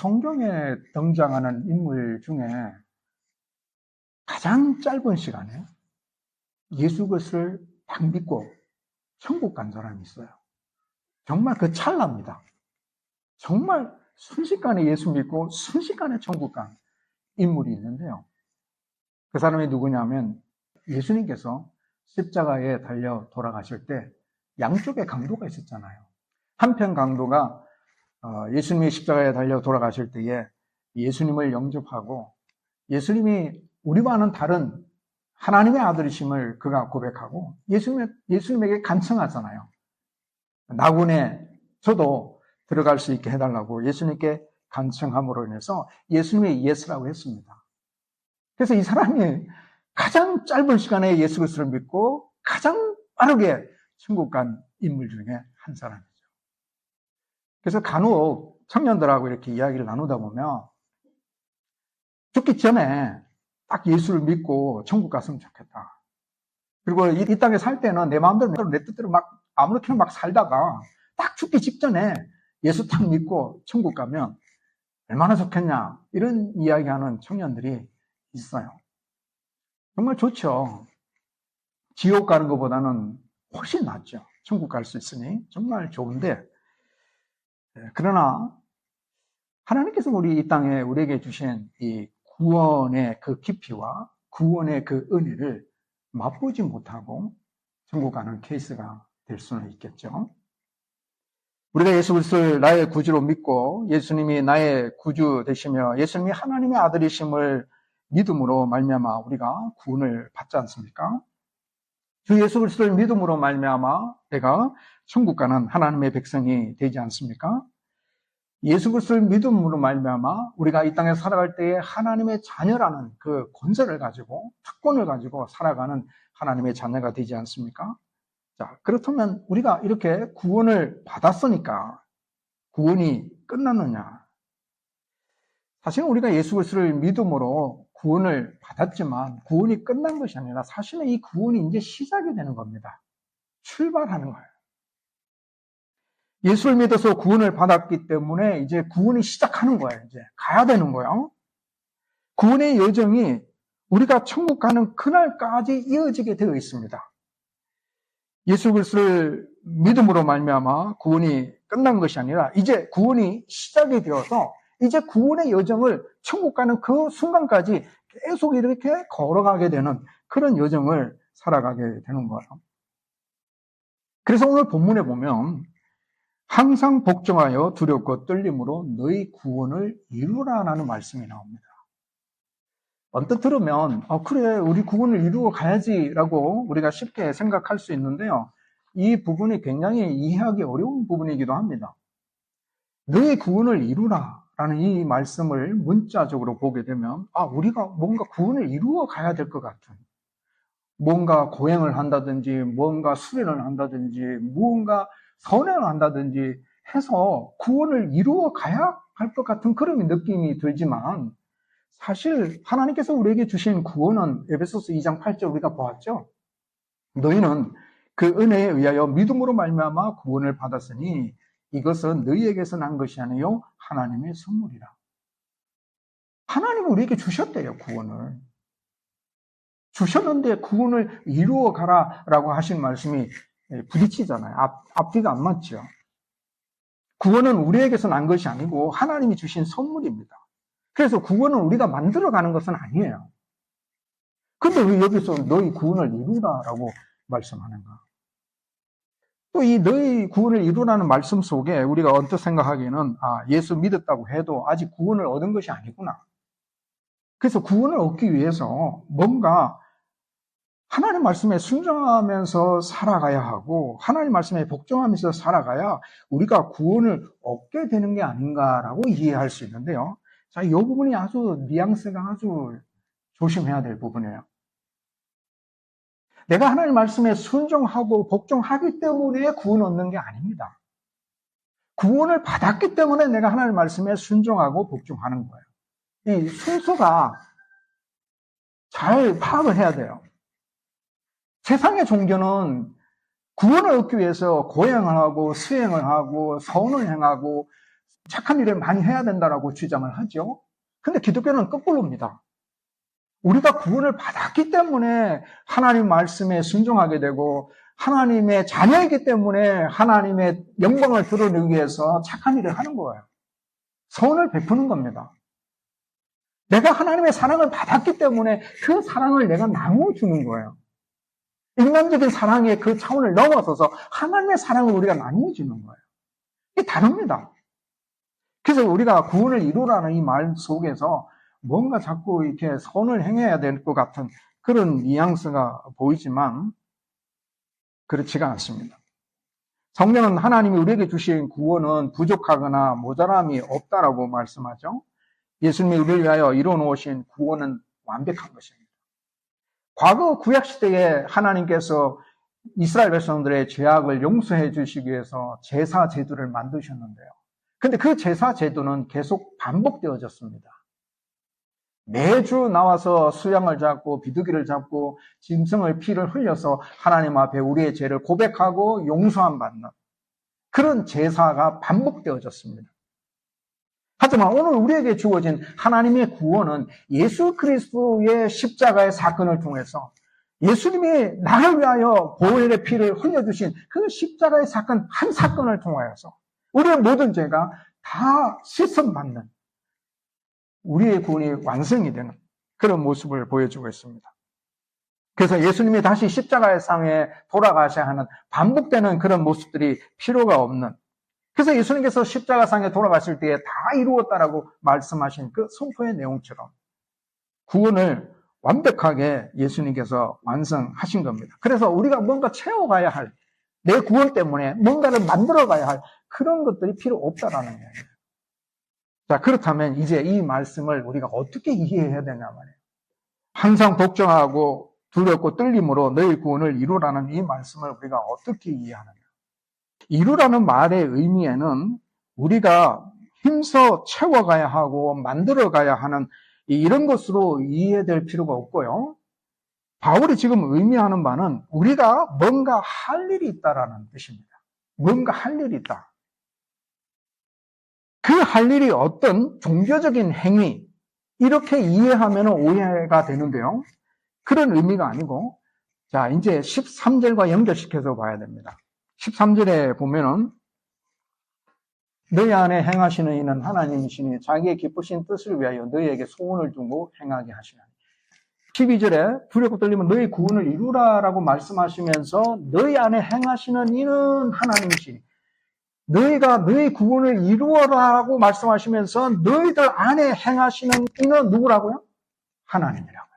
성경에 등장하는 인물 중에 가장 짧은 시간에 예수 그리스도를 딱 믿고 천국 간 사람이 있어요. 정말 그 찰나입니다. 정말 순식간에 예수 믿고 순식간에 천국 간 인물이 있는데요. 그 사람이 누구냐면 예수님께서 십자가에 달려 돌아가실 때 양쪽에 강도가 있었잖아요. 한편 강도가 예수님이 십자가에 달려 돌아가실 때에 예수님을 영접하고 예수님이 우리와는 다른 하나님의 아들이심을 그가 고백하고 예수님에게 간청하잖아요. 나군에 저도 들어갈 수 있게 해달라고 예수님께 간청함으로 인해서 예수님이 예스라고 했습니다. 그래서 이 사람이 가장 짧은 시간에 예수 그리스도를 믿고 가장 빠르게 천국 간 인물 중에 한 사람이죠. 그래서 간혹 청년들하고 이렇게 이야기를 나누다 보면 죽기 전에 딱 예수를 믿고 천국 갔으면 좋겠다. 그리고 이 땅에 살 때는 내 마음대로 내 뜻대로 막 아무렇게나 막 살다가 딱 죽기 직전에 예수 딱 믿고 천국 가면 얼마나 좋겠냐, 이런 이야기하는 청년들이 있어요. 정말 좋죠. 지옥 가는 것보다는 훨씬 낫죠. 천국 갈 수 있으니 정말 좋은데, 그러나 하나님께서 우리 이 땅에 우리에게 주신 이 구원의 그 깊이와 구원의 그 은혜를 맛보지 못하고 천국 가는 케이스가 될 수는 있겠죠. 우리가 예수 그리스도를 나의 구주로 믿고 예수님이 나의 구주 되시며 예수님이 하나님의 아들이심을 믿음으로 말미암아 우리가 구원을 받지 않습니까? 주 예수 그리스도를 믿음으로 말미암아 내가 천국 가는 하나님의 백성이 되지 않습니까? 예수 그리스도를 믿음으로 말미암아 우리가 이 땅에 살아갈 때에 하나님의 자녀라는 그 권세를 가지고 특권을 가지고 살아가는 하나님의 자녀가 되지 않습니까? 자, 그렇다면 우리가 이렇게 구원을 받았으니까 구원이 끝났느냐? 사실은 우리가 예수 그리스도를 믿음으로 구원을 받았지만 구원이 끝난 것이 아니라 사실은 이 구원이 이제 시작이 되는 겁니다. 출발하는 거예요. 예수를 믿어서 구원을 받았기 때문에 이제 구원이 시작하는 거예요. 이제 가야 되는 거예요. 구원의 여정이 우리가 천국 가는 그날까지 이어지게 되어 있습니다. 예수 그리스도를 믿음으로 말미암아 구원이 끝난 것이 아니라 이제 구원이 시작이 되어서 이제 구원의 여정을 천국 가는 그 순간까지 계속 이렇게 걸어가게 되는 그런 여정을 살아가게 되는 거예요. 그래서 오늘 본문에 보면 항상 복종하여 두렵고 떨림으로 너희 구원을 이루라라는 말씀이 나옵니다. 언뜻 들으면 그래, 우리 구원을 이루어 가야지라고 우리가 쉽게 생각할 수 있는데요. 이 부분이 굉장히 이해하기 어려운 부분이기도 합니다. 너희 구원을 이루라라는 이 말씀을 문자적으로 보게 되면 우리가 뭔가 구원을 이루어 가야 될 것 같은, 뭔가 고행을 한다든지 뭔가 수련을 한다든지 무언가 선행을 한다든지 해서 구원을 이루어 가야 할 것 같은 그런 느낌이 들지만 사실 하나님께서 우리에게 주신 구원은 에베소서 2장 8절 우리가 보았죠. 너희는 그 은혜에 의하여 믿음으로 말미암아 구원을 받았으니 이것은 너희에게서 난 것이 아니요 하나님의 선물이라. 하나님은 우리에게 주셨대요. 구원을 주셨는데 구원을 이루어 가라라고 하신 말씀이 부딪히잖아요. 앞뒤가 안 맞죠. 구원은 우리에게서 난 것이 아니고 하나님이 주신 선물입니다. 그래서 구원은 우리가 만들어가는 것은 아니에요. 근데 왜 여기서 너희 구원을 이루라라고 말씀하는가? 또 이 너희 구원을 이루라는 말씀 속에 우리가 언뜻 생각하기에는 예수 믿었다고 해도 아직 구원을 얻은 것이 아니구나. 그래서 구원을 얻기 위해서 뭔가 하나님 말씀에 순종하면서 살아가야 하고 하나님 말씀에 복종하면서 살아가야 우리가 구원을 얻게 되는 게 아닌가라고 이해할 수 있는데요. 자, 이 부분이 아주 뉘앙스가 아주 조심해야 될 부분이에요. 내가 하나님 말씀에 순종하고 복종하기 때문에 구원 얻는 게 아닙니다. 구원을 받았기 때문에 내가 하나님 말씀에 순종하고 복종하는 거예요. 이 순서가 잘 파악을 해야 돼요. 세상의 종교는 구원을 얻기 위해서 고행을 하고 수행을 하고 선을 행하고 착한 일을 많이 해야 된다라고 주장을 하죠. 근데 기독교는 거꾸로입니다. 우리가 구원을 받았기 때문에 하나님 말씀에 순종하게 되고 하나님의 자녀이기 때문에 하나님의 영광을 드러내기 위해서 착한 일을 하는 거예요. 선을 베푸는 겁니다. 내가 하나님의 사랑을 받았기 때문에 그 사랑을 내가 나눠주는 거예요. 인간적인 사랑의 그 차원을 넘어서서 하나님의 사랑을 우리가 나눠주는 거예요. 이게 다릅니다. 그래서 우리가 구원을 이루라는 이 말 속에서 뭔가 자꾸 이렇게 선을 행해야 될 것 같은 그런 뉘앙스가 보이지만 그렇지가 않습니다. 성경은 하나님이 우리에게 주신 구원은 부족하거나 모자람이 없다라고 말씀하죠. 예수님이 우리를 위하여 이루어놓으신 구원은 완벽한 것입니다. 과거 구약시대에 하나님께서 이스라엘 백성들의 죄악을 용서해 주시기 위해서 제사 제도를 만드셨는데요. 근데 그 제사 제도는 계속 반복되어졌습니다. 매주 나와서 수양을 잡고 비둘기를 잡고 짐승의 피를 흘려서 하나님 앞에 우리의 죄를 고백하고 용서함 받는 그런 제사가 반복되어졌습니다. 하지만 오늘 우리에게 주어진 하나님의 구원은 예수 그리스도의 십자가의 사건을 통해서 예수님이 나를 위하여 보혈의 피를 흘려주신 그 십자가의 사건 한 사건을 통하여서 우리의 모든 죄가 다 씻음받는 우리의 구원이 완성이 되는 그런 모습을 보여주고 있습니다. 그래서 예수님이 다시 십자가의 상에 돌아가셔야 하는 반복되는 그런 모습들이 필요가 없는, 그래서 예수님께서 십자가 상에 돌아가실 때에 다 이루었다라고 말씀하신 그 선포의 내용처럼 구원을 완벽하게 예수님께서 완성하신 겁니다. 그래서 우리가 뭔가 채워가야 할, 내 구원 때문에 뭔가를 만들어가야 할 그런 것들이 필요 없다라는 거예요. 자, 그렇다면 이제 이 말씀을 우리가 어떻게 이해해야 되냐 말이에요. 항상 복종하고 두렵고 떨림으로 너희 구원을 이루라는 이 말씀을 우리가 어떻게 이해하느냐. 이루라는 말의 의미에는 우리가 힘써 채워가야 하고 만들어가야 하는 이런 것으로 이해될 필요가 없고요. 바울이 지금 의미하는 바는 우리가 뭔가 할 일이 있다라는 뜻입니다. 뭔가 할 일이 있다. 그 할 일이 어떤 종교적인 행위, 이렇게 이해하면 오해가 되는데요. 그런 의미가 아니고, 자, 이제 13절과 연결시켜서 봐야 됩니다. 13절에 보면은, 너희 안에 행하시는 이는 하나님이시니 자기의 기쁘신 뜻을 위하여 너희에게 소원을 두고 행하게 하시나니. 12절에 두렵고 떨리면 너희 구원을 이루라라고 말씀하시면서 너희 안에 행하시는 이는 하나님이시니. 너희가 너희 구원을 이루어라라고 말씀하시면서 너희들 안에 행하시는 이는 누구라고요? 하나님이라고요.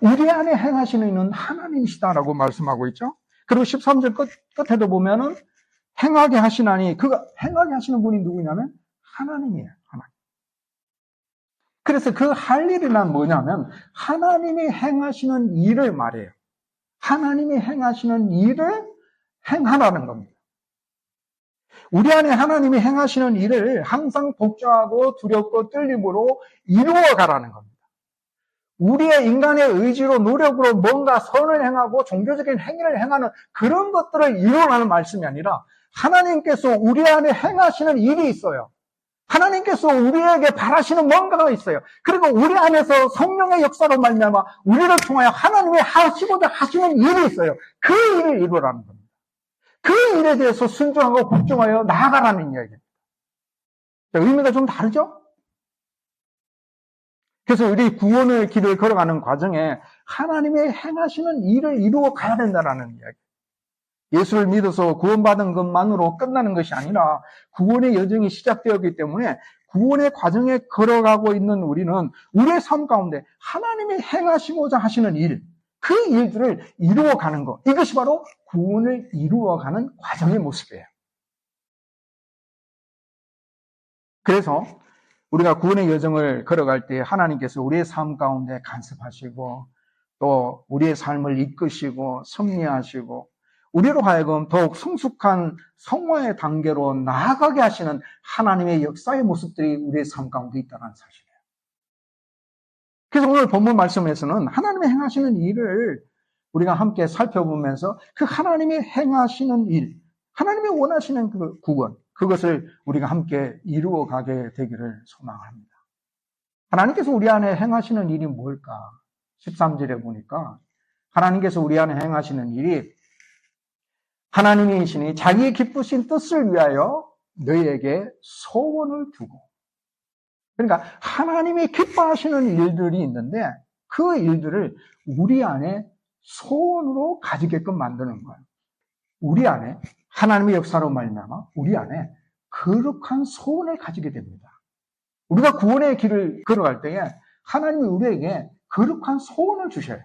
우리 안에 행하시는 이는 하나님이시다라고 말씀하고 있죠. 그리고 13절 끝에도 보면은 행하게 하시나니, 그가 행하게 하시는 분이 누구냐면 하나님이에요. 하나님. 그래서 그 할 일이란 뭐냐면 하나님이 행하시는 일을 말해요. 하나님이 행하시는 일을 행하라는 겁니다. 우리 안에 하나님이 행하시는 일을 항상 복종하고 두렵고 떨림으로 이루어가라는 겁니다. 우리의 인간의 의지로 노력으로 뭔가 선을 행하고 종교적인 행위를 행하는 그런 것들을 이루라는 말씀이 아니라 하나님께서 우리 안에 행하시는 일이 있어요. 하나님께서 우리에게 바라시는 뭔가가 있어요. 그리고 우리 안에서 성령의 역사로 말미암아 우리를 통하여 하나님이 하시고자 하시는 일이 있어요. 그 일을 이루라는 겁니다. 그 일에 대해서 순종하고 복종하여 나아가라는 이야기입니다. 의미가 좀 다르죠? 그래서 우리 구원의 길을 걸어가는 과정에 하나님의 행하시는 일을 이루어 가야 된다는 이야기. 예수를 믿어서 구원받은 것만으로 끝나는 것이 아니라 구원의 여정이 시작되었기 때문에 구원의 과정에 걸어가고 있는 우리는 우리의 삶 가운데 하나님이 행하시고자 하시는 일, 그 일들을 이루어가는 것, 이것이 바로 구원을 이루어가는 과정의 모습이에요. 그래서 우리가 구원의 여정을 걸어갈 때 하나님께서 우리의 삶 가운데 간섭하시고 또 우리의 삶을 이끄시고 섭리하시고 우리로 하여금 더욱 성숙한 성화의 단계로 나아가게 하시는 하나님의 역사의 모습들이 우리의 삶 가운데 있다는 사실이에요. 그래서 오늘 본문 말씀에서는 하나님의 행하시는 일을 우리가 함께 살펴보면서 그 하나님의 행하시는 일, 하나님이 원하시는 그 구원, 그것을 우리가 함께 이루어 가게 되기를 소망합니다. 하나님께서 우리 안에 행하시는 일이 뭘까? 13절에 보니까 하나님께서 우리 안에 행하시는 일이 하나님이시니 자기의 기쁘신 뜻을 위하여 너희에게 소원을 두고, 그러니까 하나님이 기뻐하시는 일들이 있는데 그 일들을 우리 안에 소원으로 가지게끔 만드는 거예요. 우리 안에 하나님의 역사로 말미암아 우리 안에 거룩한 소원을 가지게 됩니다. 우리가 구원의 길을 걸어갈 때에 하나님이 우리에게 거룩한 소원을 주셔요.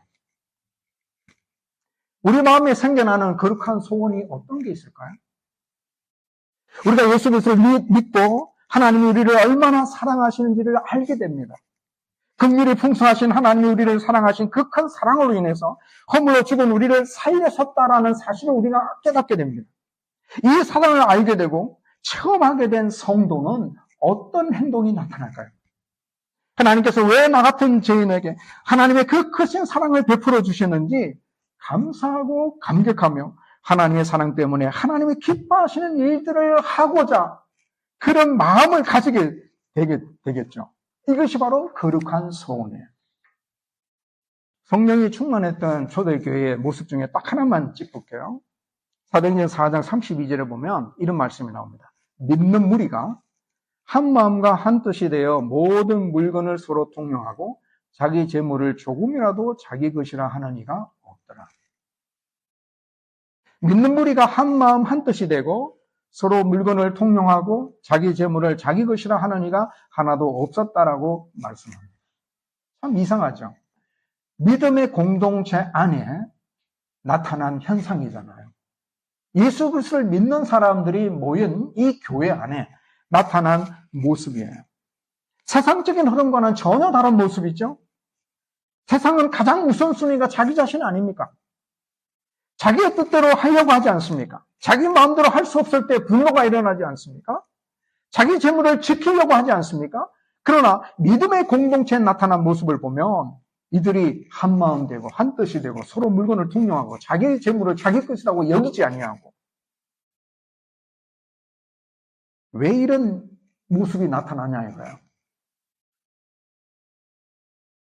우리 마음에 생겨나는 거룩한 소원이 어떤 게 있을까요? 우리가 예수 그리스도를 믿고 하나님이 우리를 얼마나 사랑하시는지를 알게 됩니다. 긍휼이 풍성하신 하나님이 우리를 사랑하신 그 큰 사랑으로 인해서 허물로 죽은 우리를 살려셨다라는 사실을 우리가 깨닫게 됩니다. 이 사랑을 알게 되고 체험하게 된 성도는 어떤 행동이 나타날까요? 하나님께서 왜 나 같은 죄인에게 하나님의 그 크신 사랑을 베풀어 주셨는지 감사하고 감격하며 하나님의 사랑 때문에 하나님이 기뻐하시는 일들을 하고자 그런 마음을 가지게 되겠죠. 이것이 바로 거룩한 소원이에요. 성령이 충만했던 초대교회의 모습 중에 딱 하나만 짚을게요. 사도행전 4장 32절에 보면 이런 말씀이 나옵니다. 믿는 무리가 한 마음과 한 뜻이 되어 모든 물건을 서로 통용하고 자기 재물을 조금이라도 자기 것이라 하는 이가 없더라. 믿는 무리가 한 마음 한 뜻이 되고 서로 물건을 통용하고 자기 재물을 자기 것이라 하는 이가 하나도 없었다라고 말씀합니다. 참 이상하죠. 믿음의 공동체 안에 나타난 현상이잖아요. 예수 그리스도를 믿는 사람들이 모인 이 교회 안에 나타난 모습이에요. 세상적인 흐름과는 전혀 다른 모습이죠. 세상은 가장 우선순위가 자기 자신 아닙니까? 자기의 뜻대로 하려고 하지 않습니까? 자기 마음대로 할 수 없을 때 분노가 일어나지 않습니까? 자기 재물을 지키려고 하지 않습니까? 그러나 믿음의 공동체에 나타난 모습을 보면 이들이 한 마음 되고 한 뜻이 되고 서로 물건을 통용하고 자기 재물을 자기 것이라고 여기지 아니하고, 왜 이런 모습이 나타나냐 이거예요.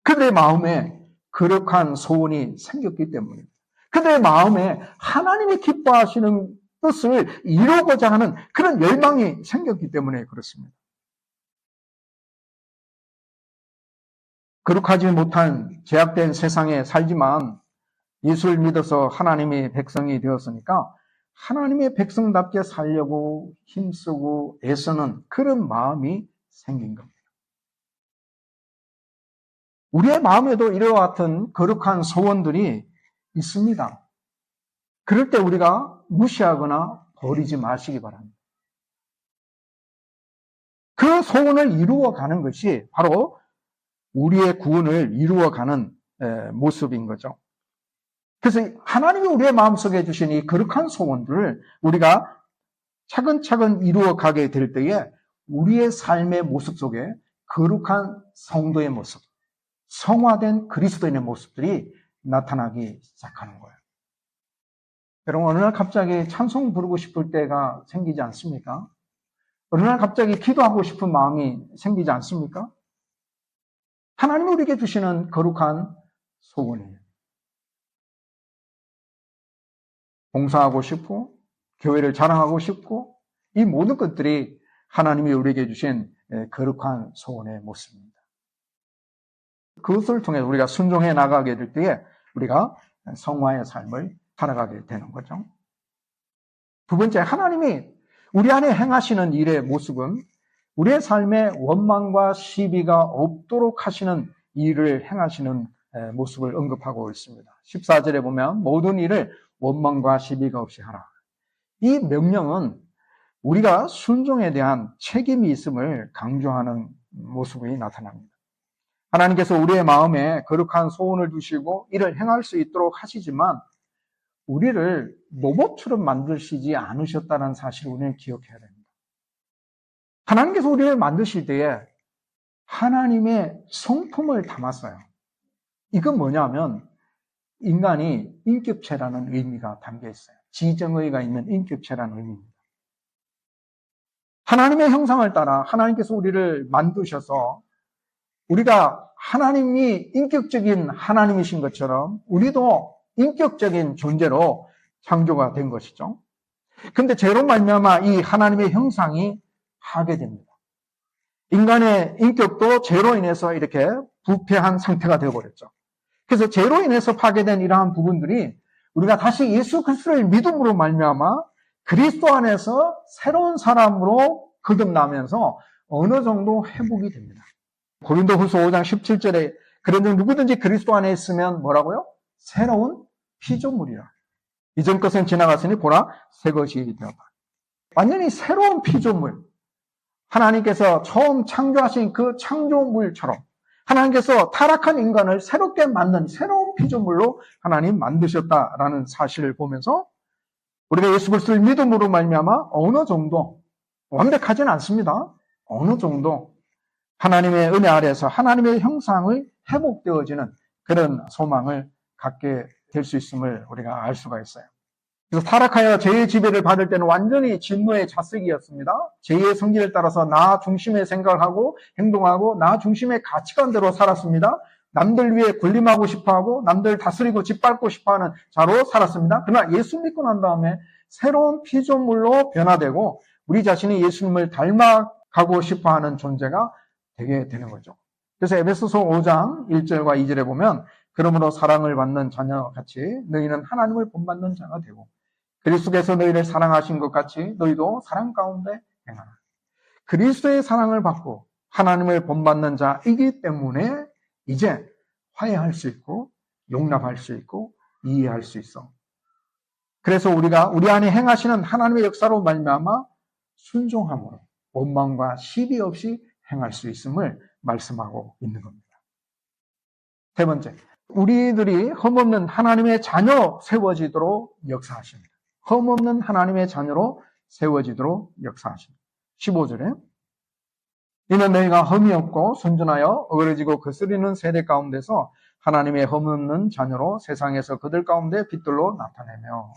그들의 마음에 거룩한 소원이 생겼기 때문입니다. 그들의 마음에 하나님이 기뻐하시는 뜻을 이루고자 하는 그런 열망이 생겼기 때문에 그렇습니다. 거룩하지 못한 제약된 세상에 살지만 예수를 믿어서 하나님의 백성이 되었으니까 하나님의 백성답게 살려고 힘쓰고 애쓰는 그런 마음이 생긴 겁니다. 우리의 마음에도 이와 같은 거룩한 소원들이 있습니다. 그럴 때 우리가 무시하거나 버리지 마시기 바랍니다. 그 소원을 이루어가는 것이 바로 우리의 구원을 이루어가는 모습인 거죠. 그래서 하나님이 우리의 마음속에 주신 이 거룩한 소원들을 우리가 차근차근 이루어가게 될 때에 우리의 삶의 모습 속에 거룩한 성도의 모습, 성화된 그리스도인의 모습들이 나타나기 시작하는 거예요. 여러분, 어느 날 갑자기 찬송 부르고 싶을 때가 생기지 않습니까? 어느 날 갑자기 기도하고 싶은 마음이 생기지 않습니까? 하나님이 우리에게 주시는 거룩한 소원이에요. 봉사하고 싶고 교회를 자랑하고 싶고 이 모든 것들이 하나님이 우리에게 주신 거룩한 소원의 모습입니다. 그것을 통해 우리가 순종해 나가게 될 때에 우리가 성화의 삶을 살아가게 되는 거죠. 두 번째, 하나님이 우리 안에 행하시는 일의 모습은 우리의 삶에 원망과 시비가 없도록 하시는 일을 행하시는 모습을 언급하고 있습니다. 14절에 보면 모든 일을 원망과 시비가 없이 하라. 이 명령은 우리가 순종에 대한 책임이 있음을 강조하는 모습이 나타납니다. 하나님께서 우리의 마음에 거룩한 소원을 두시고 이를 행할 수 있도록 하시지만 우리를 로봇처럼 만드시지 않으셨다는 사실을 우리는 기억해야 됩니다. 하나님께서 우리를 만드실 때에 하나님의 성품을 담았어요. 이건 뭐냐면 인간이 인격체라는 의미가 담겨 있어요. 지정의가 있는 인격체라는 의미입니다. 하나님의 형상을 따라 하나님께서 우리를 만드셔서 우리가 하나님이 인격적인 하나님이신 것처럼 우리도 인격적인 존재로 창조가 된 것이죠. 그런데 죄로 말미암아 이 하나님의 형상이 파괴됩니다. 인간의 인격도 죄로 인해서 이렇게 부패한 상태가 되어버렸죠. 그래서 죄로 인해서 파괴된 이러한 부분들이 우리가 다시 예수 그리스도를 믿음으로 말미암아 그리스도 안에서 새로운 사람으로 거듭나면서 어느 정도 회복이 됩니다. 고린도후서 5장 17절에 그런즉 누구든지 그리스도 안에 있으면 뭐라고요? 새로운 피조물이라. 이전 것은 지나갔으니 보라 새 것이 되었다. 완전히 새로운 피조물. 하나님께서 처음 창조하신 그 창조물처럼 하나님께서 타락한 인간을 새롭게 만든 새로운 피조물로 하나님 만드셨다라는 사실을 보면서 우리가 예수 그리스도를 믿음으로 말미암아 어느 정도, 완벽하지는 않습니다. 어느 정도 하나님의 은혜 아래에서 하나님의 형상을 회복되어지는 그런 소망을 갖게 될 수 있음을 우리가 알 수가 있어요. 그래서 타락하여 죄의 지배를 받을 때는 완전히 진노의 자식이었습니다. 죄의 성질을 따라서 나 중심의 생각을 하고 행동하고 나 중심의 가치관대로 살았습니다. 남들 위해 군림하고 싶어하고 남들 다스리고 짓밟고 싶어하는 자로 살았습니다. 그러나 예수 믿고 난 다음에 새로운 피조물로 변화되고 우리 자신이 예수님을 닮아가고 싶어하는 존재가 되게 되는 거죠. 그래서 에베소서 5장 1절과 2절에 보면 그러므로 사랑을 받는 자녀같이 너희는 하나님을 본받는 자가 되고 그리스도께서 너희를 사랑하신 것 같이 너희도 사랑 가운데 행하라. 그리스도의 사랑을 받고 하나님을 본받는 자이기 때문에 이제 화해할 수 있고 용납할 수 있고 이해할 수 있어. 그래서 우리가 우리 안에 행하시는 하나님의 역사로 말미암아 순종함으로 원망과 시비 없이 행할 수 있음을 말씀하고 있는 겁니다. 세 번째, 우리들이 흠없는 하나님의 자녀 세워지도록 역사하십니다. 흠없는 하나님의 자녀로 세워지도록 역사하십니다. 15절에 이는 너희가 흠이 없고 순전하여 어그러지고 거스리는 세대 가운데서 하나님의 흠없는 자녀로 세상에서 그들 가운데 빛들로 나타내며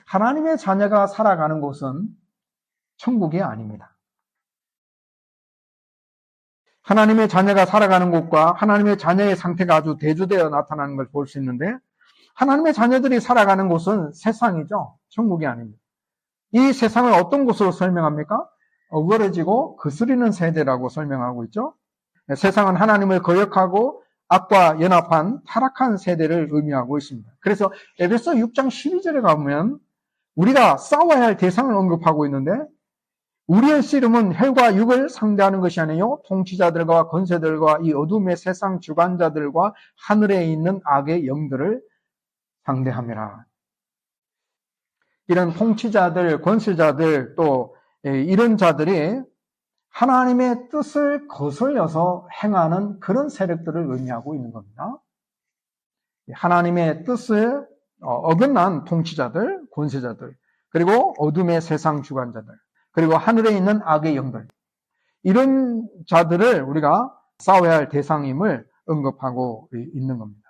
하나님의 자녀가 살아가는 곳은 천국이 아닙니다. 하나님의 자녀가 살아가는 곳과 하나님의 자녀의 상태가 아주 대조되어 나타나는 걸 볼 수 있는데 하나님의 자녀들이 살아가는 곳은 세상이죠. 천국이 아닙니다. 이 세상을 어떤 곳으로 설명합니까? 어그러지고 거스리는 세대라고 설명하고 있죠. 세상은 하나님을 거역하고 악과 연합한 타락한 세대를 의미하고 있습니다. 그래서 에베소 6장 12절에 가보면 우리가 싸워야 할 대상을 언급하고 있는데 우리의 씨름은 혈과 육을 상대하는 것이 아니요 통치자들과 권세들과 이 어둠의 세상 주관자들과 하늘에 있는 악의 영들을 상대함이라. 이런 통치자들, 권세자들 또 이런 자들이 하나님의 뜻을 거슬려서 행하는 그런 세력들을 의미하고 있는 겁니다. 하나님의 뜻을 어긋난 통치자들, 권세자들, 그리고 어둠의 세상 주관자들, 그리고 하늘에 있는 악의 영들, 이런 자들을 우리가 싸워야 할 대상임을 언급하고 있는 겁니다.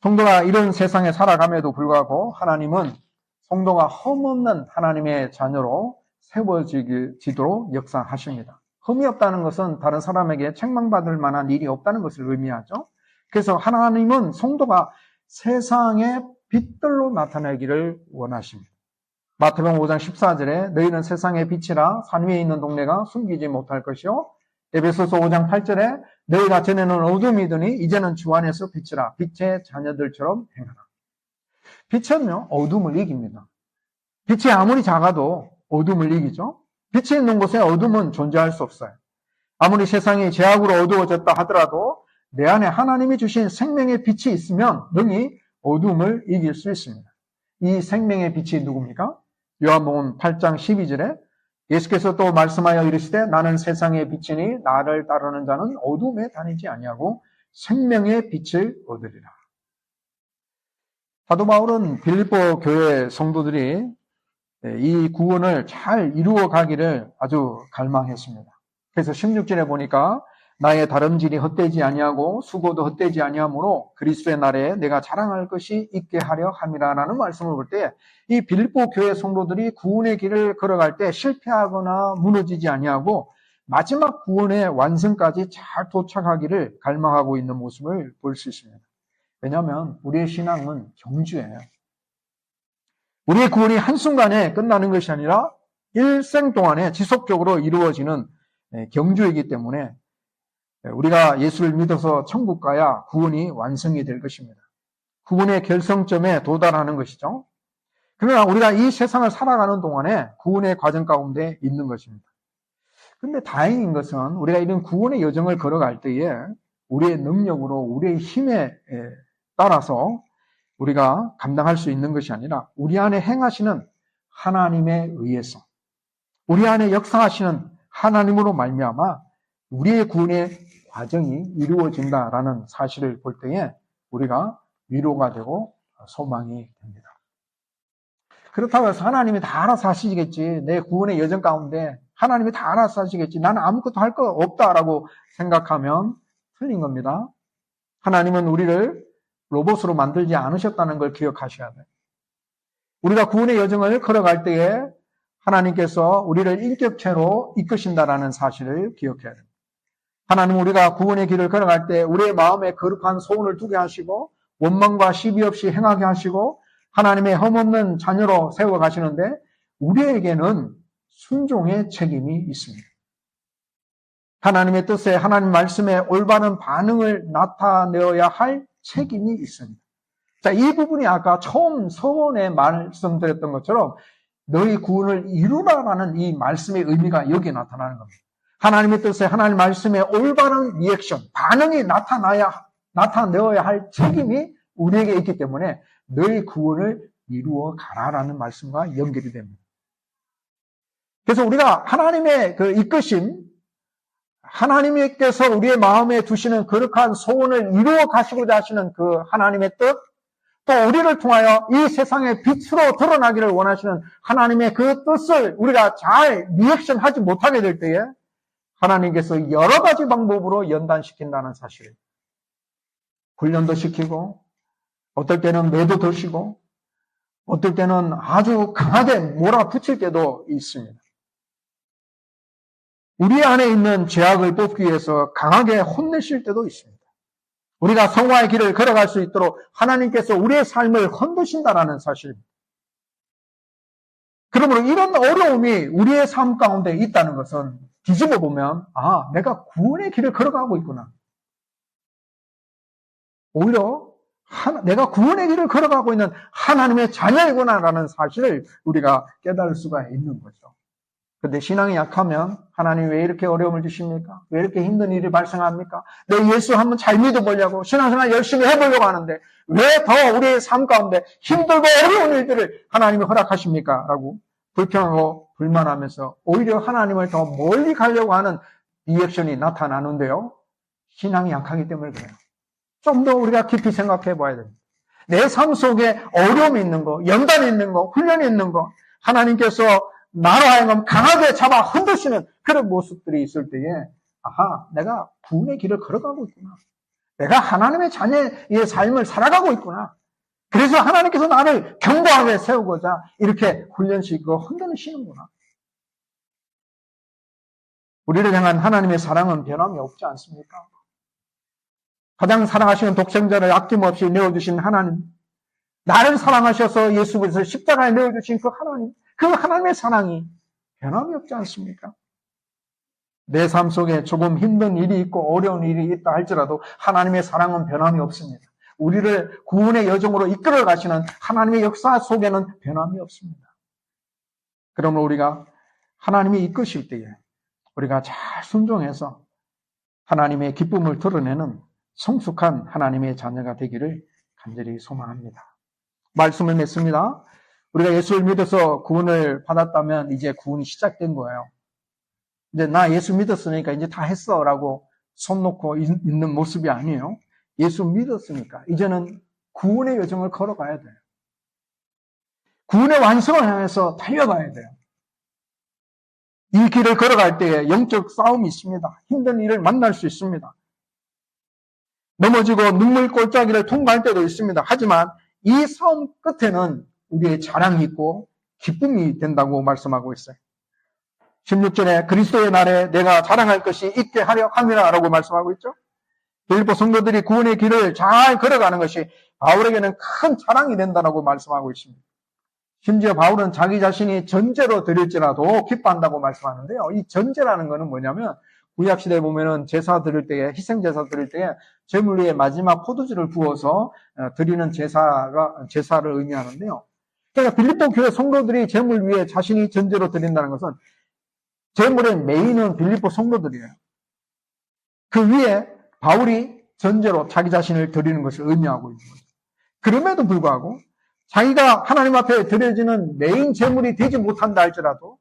성도가 이런 세상에 살아감에도 불구하고 하나님은 성도가 흠없는 하나님의 자녀로 세워지도록 역사하십니다. 흠이 없다는 것은 다른 사람에게 책망받을 만한 일이 없다는 것을 의미하죠. 그래서 하나님은 성도가 세상의 빛들로 나타나기를 원하십니다. 마태복음 5장 14절에 너희는 세상의 빛이라 산 위에 있는 동네가 숨기지 못할 것이요 에베소서 5장 8절에 너희가 전에는 어둠이더니 이제는 주 안에서 빛이라 빛의 자녀들처럼 행하라. 빛은요 어둠을 이깁니다. 빛이 아무리 작아도 어둠을 이기죠. 빛이 있는 곳에 어둠은 존재할 수 없어요. 아무리 세상이 죄악으로 어두워졌다 하더라도 내 안에 하나님이 주신 생명의 빛이 있으면 능히 어둠을 이길 수 있습니다. 이 생명의 빛이 누굽니까? 요한복음 8장 12절에 예수께서 또 말씀하여 이르시되 나는 세상의 빛이니 나를 따르는 자는 어둠에 다니지 아니하고 생명의 빛을 얻으리라. 사도 바울은 빌립보 교회 성도들이 이 구원을 잘 이루어 가기를 아주 갈망했습니다. 그래서 16절에 보니까 나의 다름질이 헛되지 아니하고 수고도 헛되지 아니하므로 그리스도의 날에 내가 자랑할 것이 있게 하려 함이라라는 말씀을 볼 때 이 빌립보 교회 성도들이 구원의 길을 걸어갈 때 실패하거나 무너지지 아니하고 마지막 구원의 완성까지 잘 도착하기를 갈망하고 있는 모습을 볼 수 있습니다. 왜냐하면 우리의 신앙은 경주예요. 우리의 구원이 한순간에 끝나는 것이 아니라 일생 동안에 지속적으로 이루어지는 경주이기 때문에 우리가 예수를 믿어서 천국 가야 구원이 완성이 될 것입니다. 구원의 결성점에 도달하는 것이죠. 그러나 우리가 이 세상을 살아가는 동안에 구원의 과정 가운데 있는 것입니다. 그런데 다행인 것은 우리가 이런 구원의 여정을 걸어갈 때에 우리의 능력으로 우리의 힘에 따라서 우리가 감당할 수 있는 것이 아니라 우리 안에 행하시는 하나님에 의해서 우리 안에 역사하시는 하나님으로 말미암아 우리의 구원의 과정이 이루어진다라는 사실을 볼 때에 우리가 위로가 되고 소망이 됩니다. 그렇다고 해서 하나님이 다 알아서 하시겠지. 내 구원의 여정 가운데 하나님이 다 알아서 하시겠지. 나는 아무것도 할 거 없다라고 생각하면 틀린 겁니다. 하나님은 우리를 로봇으로 만들지 않으셨다는 걸 기억하셔야 돼요. 우리가 구원의 여정을 걸어갈 때에 하나님께서 우리를 인격체로 이끄신다라는 사실을 기억해야 됩니다. 하나님은 우리가 구원의 길을 걸어갈 때 우리의 마음에 거룩한 소원을 두게 하시고 원망과 시비 없이 행하게 하시고 하나님의 흠없는 자녀로 세워가시는데 우리에게는 순종의 책임이 있습니다. 하나님의 뜻에 하나님 말씀에 올바른 반응을 나타내어야 할 책임이 있습니다. 자, 이 부분이 아까 처음 서원에 말씀드렸던 것처럼 너희 구원을 이루라라는 이 말씀의 의미가 여기에 나타나는 겁니다. 하나님의 뜻에 하나님 말씀에 올바른 리액션, 반응이 나타내어야 할 책임이 우리에게 있기 때문에 너희 구원을 이루어 가라라는 말씀과 연결이 됩니다. 그래서 우리가 하나님의 그 이끄심, 하나님께서 우리의 마음에 두시는 거룩한 소원을 이루어 가시고자 하시는 그 하나님의 뜻, 또 우리를 통하여 이 세상의 빛으로 드러나기를 원하시는 하나님의 그 뜻을 우리가 잘 리액션하지 못하게 될 때에 하나님께서 여러 가지 방법으로 연단시킨다는 사실. 훈련도 시키고 어떨 때는 매도 드시고 어떨 때는 아주 강하게 몰아붙일 때도 있습니다. 우리 안에 있는 죄악을 뽑기 위해서 강하게 혼내실 때도 있습니다. 우리가 성화의 길을 걸어갈 수 있도록 하나님께서 우리의 삶을 흔드신다는 사실입니다. 그러므로 이런 어려움이 우리의 삶 가운데 있다는 것은 뒤집어 보면 내가 구원의 길을 걸어가고 있구나. 오히려 내가 구원의 길을 걸어가고 있는 하나님의 자녀이구나라는 사실을 우리가 깨달을 수가 있는 거죠. 그런데 신앙이 약하면 하나님 왜 이렇게 어려움을 주십니까? 왜 이렇게 힘든 일이 발생합니까? 내 예수 한번 잘 믿어보려고 신앙생활 열심히 해보려고 하는데 왜 더 우리의 삶 가운데 힘들고 어려운 일들을 하나님이 허락하십니까? 라고 불평하고 불만하면서 오히려 하나님을 더 멀리 가려고 하는 리액션이 나타나는데요. 신앙이 약하기 때문에 그래요. 좀 더 우리가 깊이 생각해 봐야 됩니다. 내 삶 속에 어려움이 있는 거, 연단이 있는 거, 훈련이 있는 거, 하나님께서 나로 하여금 강하게 잡아 흔드시는 그런 모습들이 있을 때에 내가 구원의 길을 걸어가고 있구나. 내가 하나님의 자녀의 삶을 살아가고 있구나. 그래서 하나님께서 나를 견고하게 세우고자 이렇게 훈련시키고 흔드시는구나. 우리를 향한 하나님의 사랑은 변함이 없지 않습니까? 가장 사랑하시는 독생자를 아낌없이 내어주신 하나님, 나를 사랑하셔서 예수 그리스도 십자가에 내어주신 그 하나님, 그 하나님의 사랑이 변함이 없지 않습니까? 내 삶 속에 조금 힘든 일이 있고 어려운 일이 있다 할지라도 하나님의 사랑은 변함이 없습니다. 우리를 구원의 여정으로 이끌어 가시는 하나님의 역사 속에는 변함이 없습니다. 그러므로 우리가 하나님이 이끄실 때에 우리가 잘 순종해서 하나님의 기쁨을 드러내는 성숙한 하나님의 자녀가 되기를 간절히 소망합니다. 말씀을 맺습니다. 우리가 예수를 믿어서 구원을 받았다면 이제 구원이 시작된 거예요. 이제 나 예수 믿었으니까 이제 다 했어 라고 손 놓고 있는 모습이 아니에요. 예수 믿었으니까 이제는 구원의 여정을 걸어가야 돼요. 구원의 완성을 향해서 달려가야 돼요. 이 길을 걸어갈 때에 영적 싸움이 있습니다. 힘든 일을 만날 수 있습니다. 넘어지고 눈물 골짜기를 통과할 때도 있습니다. 하지만 이 싸움 끝에는 우리의 자랑이 있고 기쁨이 된다고 말씀하고 있어요. 16절에 그리스도의 날에 내가 자랑할 것이 있게 하려 함이라 라고 말씀하고 있죠. 빌립보 성도들이 구원의 길을 잘 걸어가는 것이 바울에게는 큰 자랑이 된다고 말씀하고 있습니다. 심지어 바울은 자기 자신이 전제로 드릴지라도 기뻐한다고 말씀하는데요. 이 전제라는 것은 뭐냐면 구약시대에 보면은 제사 드릴 때에, 희생제사 드릴 때에 제물 위에 마지막 포도주를 부어서 드리는 제사를 의미하는데요. 그러니까 빌립보 교회 성도들이 제물 위에 자신이 전제로 드린다는 것은 제물의 메인은 빌립보 성도들이에요. 그 위에 바울이 전제로 자기 자신을 드리는 것을 의미하고 있는 거죠. 그럼에도 불구하고 자기가 하나님 앞에 드려지는 메인 제물이 되지 못한다 할지라도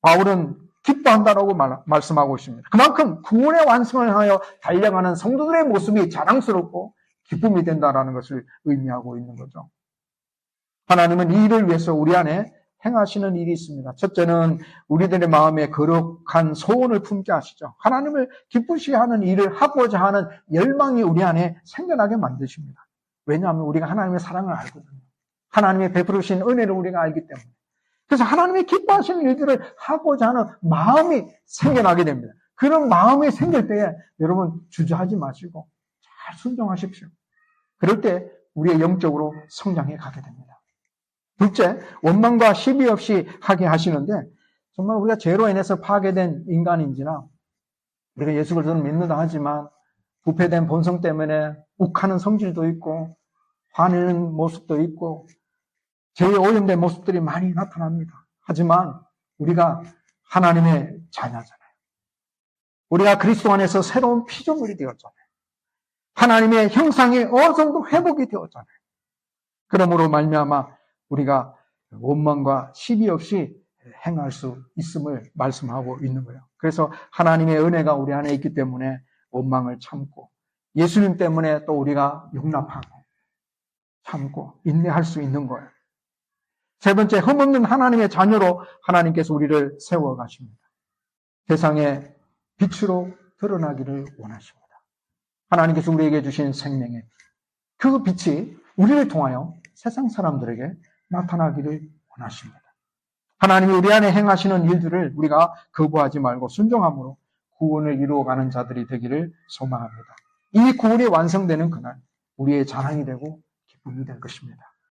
바울은 기뻐한다라고 말씀하고 있습니다. 그만큼 구원의 완성을 하여 달려가는 성도들의 모습이 자랑스럽고 기쁨이 된다라는 것을 의미하고 있는 거죠. 하나님은 이 일을 위해서 우리 안에 행하시는 일이 있습니다. 첫째는 우리들의 마음에 거룩한 소원을 품게 하시죠. 하나님을 기쁘시게 하는 일을 하고자 하는 열망이 우리 안에 생겨나게 만드십니다. 왜냐하면 우리가 하나님의 사랑을 알거든요. 하나님의 베푸르신 은혜를 우리가 알기 때문에. 그래서 하나님의 기뻐하시는 일들을 하고자 하는 마음이 생겨나게 됩니다. 그런 마음이 생길 때에 여러분 주저하지 마시고 잘 순종하십시오. 그럴 때 우리의 영적으로 성장해 가게 됩니다. 둘째, 원망과 시비 없이 하게 하시는데 정말 우리가 죄로 인해서 파괴된 인간인지나 우리가 예수 그리스도를 믿는다 하지만 부패된 본성 때문에 욱하는 성질도 있고 화내는 모습도 있고 죄에 오염된 모습들이 많이 나타납니다. 하지만 우리가 하나님의 자녀잖아요. 우리가 그리스도 안에서 새로운 피조물이 되었잖아요. 하나님의 형상이 어느 정도 회복이 되었잖아요. 그러므로 말미암아 우리가 원망과 시비 없이 행할 수 있음을 말씀하고 있는 거예요. 그래서 하나님의 은혜가 우리 안에 있기 때문에 원망을 참고 예수님 때문에 또 우리가 용납하고 참고 인내할 수 있는 거예요. 세 번째, 흠없는 하나님의 자녀로 하나님께서 우리를 세워가십니다. 세상의 빛으로 드러나기를 원하십니다. 하나님께서 우리에게 주신 생명의 그 빛이 우리를 통하여 세상 사람들에게 나타나기를 원하십니다. 하나님이 우리 안에 행하시는 일들을 우리가 거부하지 말고 순종함으로 구원을 이루어가는 자들이 되기를 소망합니다. 이 구원이 완성되는 그날 우리의 자랑이 되고 기쁨이 될 것입니다.